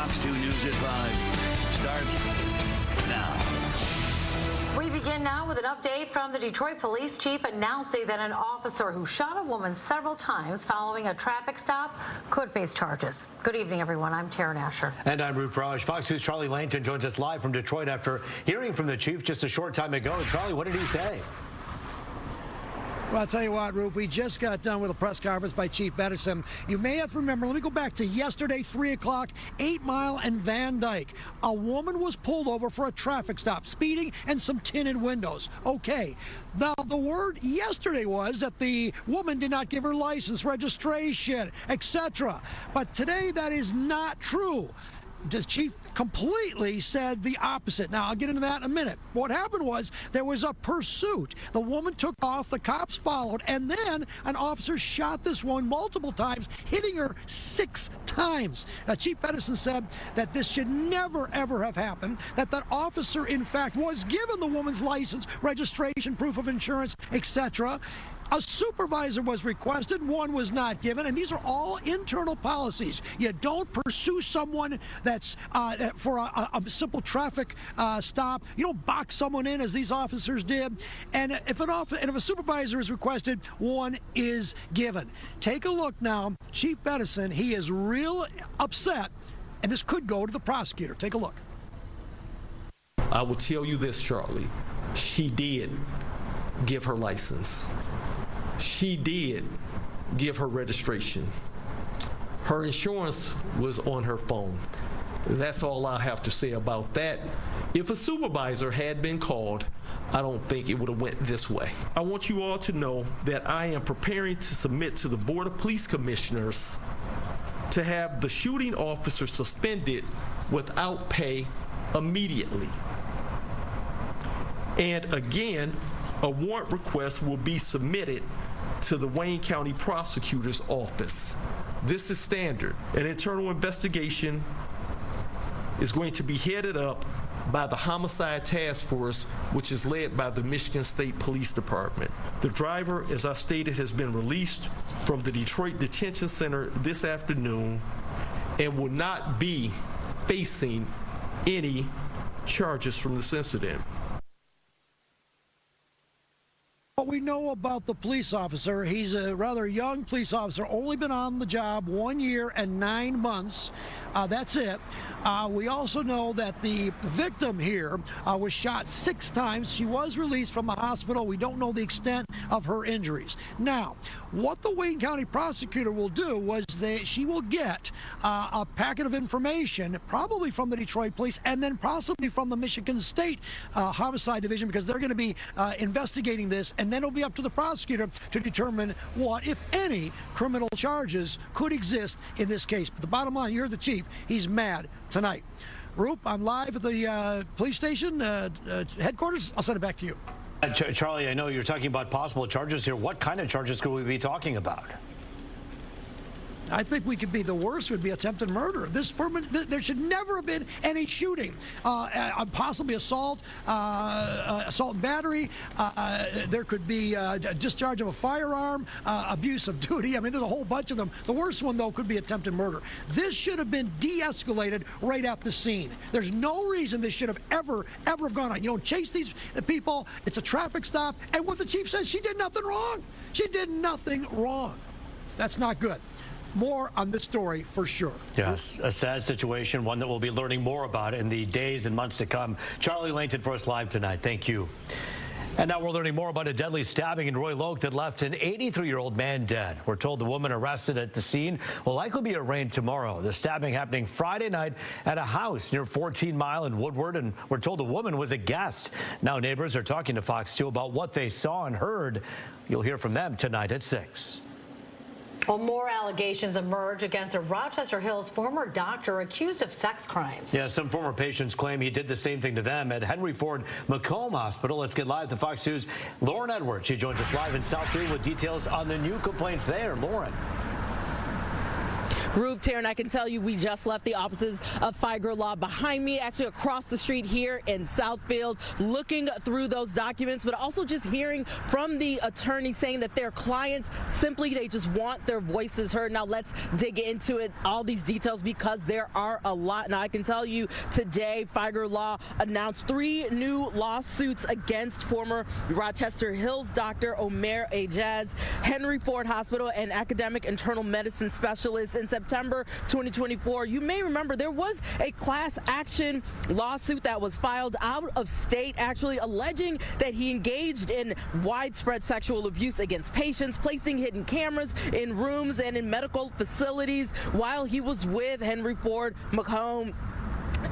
Fox 2 News at 5 starts now. We begin now with an update from the Detroit police chief announcing that an officer who shot a woman several times following a traffic stop could face charges. Good evening, everyone. I'm Taryn Asher. And I'm Ruth Raj. Fox News' Charlie Langton joins us live from Detroit after hearing from the chief just a short time ago. Charlie, what did he say? Well, I'll tell you what, Roop, we just got done with a press conference by Chief Bedison. You may have remembered, let me go back to yesterday, 3 o'clock, 8 Mile and Van Dyke. A woman was pulled over for a traffic stop, speeding and some tinted windows. Okay. Now, the word yesterday was that the woman did not give her license, registration, etc. But today, that is not true. The chief completely said the opposite. Now, I'll get into that in a minute. What happened was there was a pursuit. The woman took off, the cops followed, and then an officer shot this woman multiple times, hitting her 6 times. Now, Chief Bedison said that this should never, ever have happened, that that officer, in fact, was given the woman's license, registration, proof of insurance, etc. A supervisor was requested, one was not given, and these are all internal policies. You don't pursue someone that's for a simple traffic stop. You don't box someone in as these officers did. And if a supervisor is requested, one is given. Take a look now. Chief Bedison, he is real upset, and this could go to the prosecutor. Take a look. I will tell you this, Charlie. She did give her license. She did give her registration. Her insurance was on her phone. That's all I have to say about that. If a supervisor had been called, I don't think it would have went this way. I want you all to know that I am preparing to submit to the Board of Police Commissioners to have the shooting officer suspended without pay immediately. And again, a warrant request will be submitted to the Wayne County Prosecutor's Office. This is standard. An internal investigation is going to be headed up by the Homicide Task Force, which is led by the Michigan State Police Department. The driver, as I stated, has been released from the Detroit Detention Center this afternoon and will not be facing any charges from this incident. What we know about the police officer, he's a rather young police officer, only been on the job 1 year and 9 months. That's it. We also know that the victim here was shot 6 times. She was released from the hospital. We don't know the extent of her injuries. Now, what the Wayne County prosecutor will do was she will get a packet of information, probably from the Detroit Police and then possibly from the Michigan State Homicide Division, because they're going to be investigating this, and then it'll be up to the prosecutor to determine what, if any, criminal charges could exist in this case. But the bottom line, you heard the chief, he's mad tonight. Roop, I'm live at the police station headquarters. I'll send it back to you. Charlie, I know you're talking about possible charges here. What kind of charges could we be talking about? I think we could be, the worst would be attempted murder. There should never have been any shooting. Possibly assault, assault and battery. There could be discharge of a firearm, abuse of duty. I mean, there's a whole bunch of them. The worst one, though, could be attempted murder. This should have been de-escalated right at the scene. There's no reason this should have ever have gone on. You don't chase these people. It's a traffic stop. And what the chief says, she did nothing wrong. She did nothing wrong. That's not good. More on this story for sure. Yes, a sad situation, one that we'll be learning more about in the days and months to come. Charlie Langton for us live tonight. Thank you. And now we're learning more about a deadly stabbing in Royal Oak that left an 83-year-old man dead. We're told the woman arrested at the scene will likely be arraigned tomorrow. The stabbing happening Friday night at a house near 14 Mile in Woodward, and we're told the woman was a guest. Now neighbors are talking to Fox 2 about what they saw and heard. You'll hear from them tonight at 6. Well, more allegations emerge against a Rochester Hills former doctor accused of sex crimes. Yeah, some former patients claim he did the same thing to them at Henry Ford Macomb Hospital. Let's get live to Fox News' Lauren Edwards. She joins us live in Southfield with details on the new complaints there. Lauren. Rube, Tara, and I can tell you we just left the offices of Figer Law behind me, actually across the street here in Southfield, looking through those documents, but also just hearing from the attorney saying that their clients simply, they just want their voices heard. Now let's dig into it, all these details, because there are a lot. Now I can tell you today, Figer Law announced 3 new lawsuits against former Rochester Hills doctor Omer Ajaz, Henry Ford Hospital, and academic internal medicine specialist. In September 2024, you may remember there was a class action lawsuit that was filed out of state, actually alleging that he engaged in widespread sexual abuse against patients, placing hidden cameras in rooms and in medical facilities while he was with Henry Ford McComb.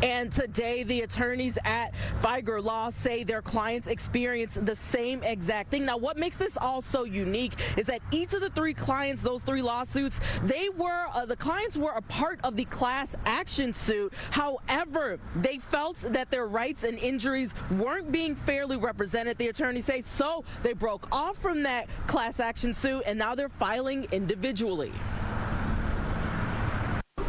And today, the attorneys at Figer Law say their clients experienced the same exact thing. Now, what makes this all so unique is that each of the 3 clients, those 3 lawsuits, the clients were a part of the class action suit. However, they felt that their rights and injuries weren't being fairly represented, the attorneys say, so they broke off from that class action suit, and now they're filing individually.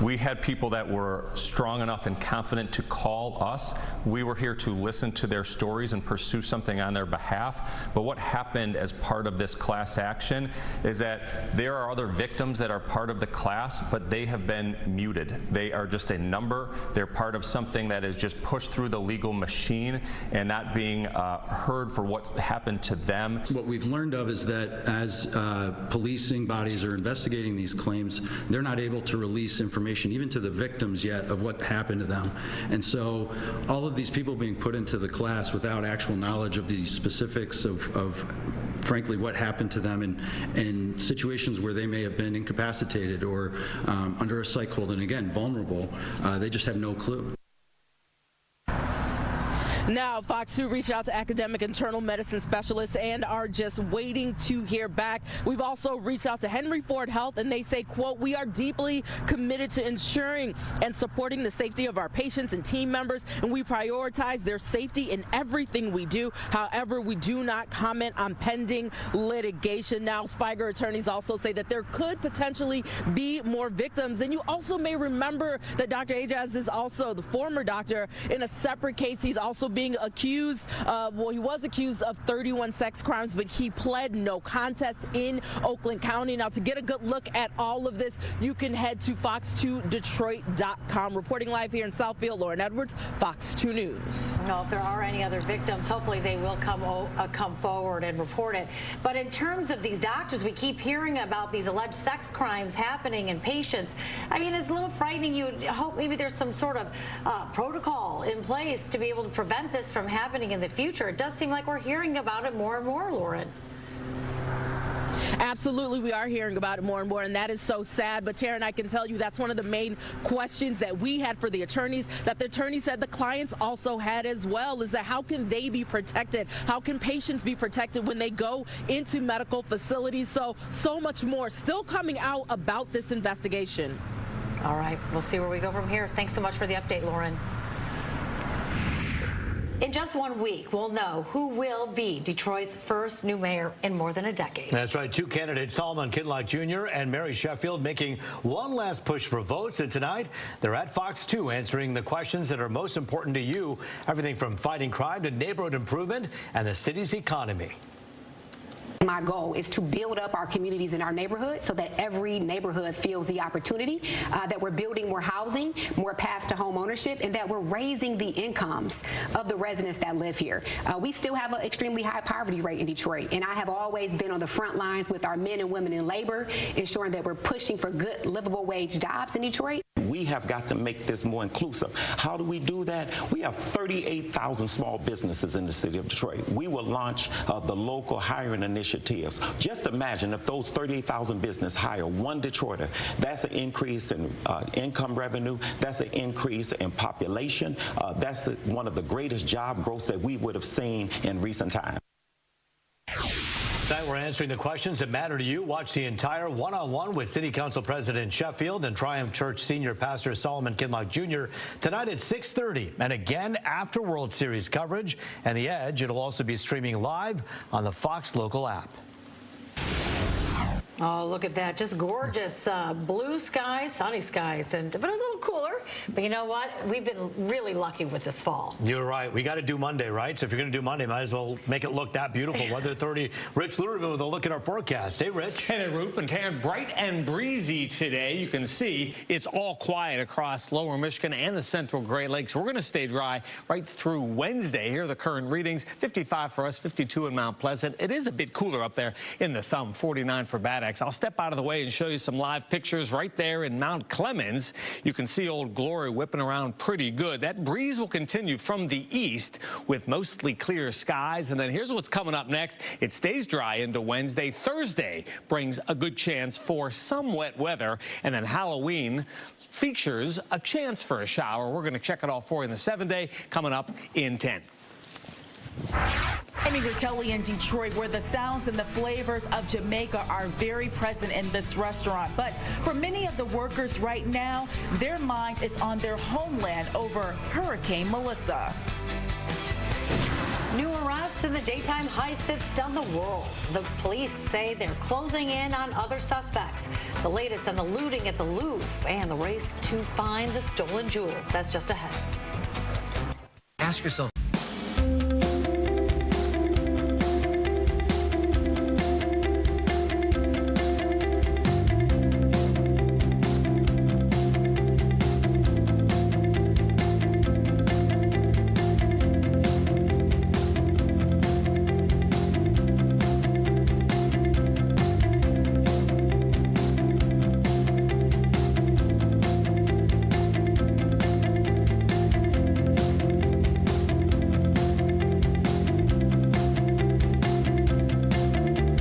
We had people that were strong enough and confident to call us. We were here to listen to their stories and pursue something on their behalf. But what happened as part of this class action is that there are other victims that are part of the class, but they have been muted. They are just a number. They're part of something that is just pushed through the legal machine and not being heard for what happened to them. What we've learned of is that as policing bodies are investigating these claims, they're not able to release information even to the victims yet of what happened to them. And so all of these people being put into the class without actual knowledge of the specifics of frankly what happened to them in situations where they may have been incapacitated or under a psych hold and again vulnerable, they just have no clue. Now, Fox 2 reached out to academic internal medicine specialists and are just waiting to hear back. We've also reached out to Henry Ford Health, and they say, quote, "We are deeply committed to ensuring and supporting the safety of our patients and team members, and we prioritize their safety in everything we do. However, we do not comment on pending litigation." Now, Figer attorneys also say that there could potentially be more victims. And you also may remember that Dr. Ajaz is also the former doctor. In a separate case, he's also being accused, he was accused of 31 sex crimes, but he pled no contest in Oakland County. Now, to get a good look at all of this, you can head to fox2detroit.com. Reporting live here in Southfield, Lauren Edwards, Fox 2 News. Well, if there are any other victims, hopefully they will come forward and report it. But in terms of these doctors, we keep hearing about these alleged sex crimes happening in patients. I mean, it's a little frightening. You would hope maybe there's some sort of protocol in place to be able to prevent this from happening in the future. It does seem like we're hearing about it more and more, Lauren. Absolutely, we are hearing about it more and more, and that is so sad. But Tara, and I can tell you that's one of the main questions that we had for the attorneys, that the attorney said the clients also had as well, is that how can they be protected? How can patients be protected when they go into medical facilities? So much more still coming out about this investigation. All right, we'll see where we go from here. Thanks so much for the update, Lauren. In just 1 week, we'll know who will be Detroit's first new mayor in more than a decade. That's right. 2 candidates, Solomon Kinloch Jr. and Mary Sheffield, making one last push for votes. And tonight, they're at Fox 2 answering the questions that are most important to you. Everything from fighting crime to neighborhood improvement and the city's economy. My goal is to build up our communities in our neighborhood so that every neighborhood feels the opportunity, that we're building more housing, more paths to home ownership, and that we're raising the incomes of the residents that live here. We still have an extremely high poverty rate in Detroit, and I have always been on the front lines with our men and women in labor, ensuring that we're pushing for good, livable wage jobs in Detroit. We have got to make this more inclusive. How do we do that? We have 38,000 small businesses in the city of Detroit. We will launch the local hiring initiatives. Just imagine if those 38,000 businesses hire one Detroiter. That's an increase in income revenue. That's an increase in population. That's one of the greatest job growths that we would have seen in recent times. Tonight we're answering the questions that matter to you. Watch the entire one-on-one with City Council President Sheffield and Triumph Church Senior Pastor Solomon Kinloch Jr. tonight at 6:30 and again after World Series coverage. And The Edge, it'll also be streaming live on the Fox local app. Oh, look at that. Just gorgeous blue skies, sunny skies, but it was a little cooler. But you know what? We've been really lucky with this fall. You're right. We got to do Monday, right? So if you're going to do Monday, might as well make it look that beautiful. Weather 30. Rich Luderman with a look at our forecast. Hey, Rich. Hey there, Roop and Taryn. Bright and breezy today. You can see it's all quiet across lower Michigan and the central Great Lakes. We're going to stay dry right through Wednesday. Here are the current readings. 55 for us, 52 in Mount Pleasant. It is a bit cooler up there in the thumb. 49 for Bad Axe. I'll step out of the way and show you some live pictures right there in Mount Clemens. You can see Old Glory whipping around pretty good. That breeze will continue from the east with mostly clear skies. And then here's what's coming up next. It stays dry into Wednesday. Thursday brings a good chance for some wet weather. And then Halloween features a chance for a shower. We're going to check it all for you in the 7-day coming up in 10. Amy Kelly in Detroit, where the sounds and the flavors of Jamaica are very present in this restaurant. But for many of the workers right now, their mind is on their homeland over Hurricane Melissa. New arrests in the daytime heist that stunned the world. The police say they're closing in on other suspects. The latest on the looting at the Louvre and the race to find the stolen jewels. That's just ahead. Ask yourself,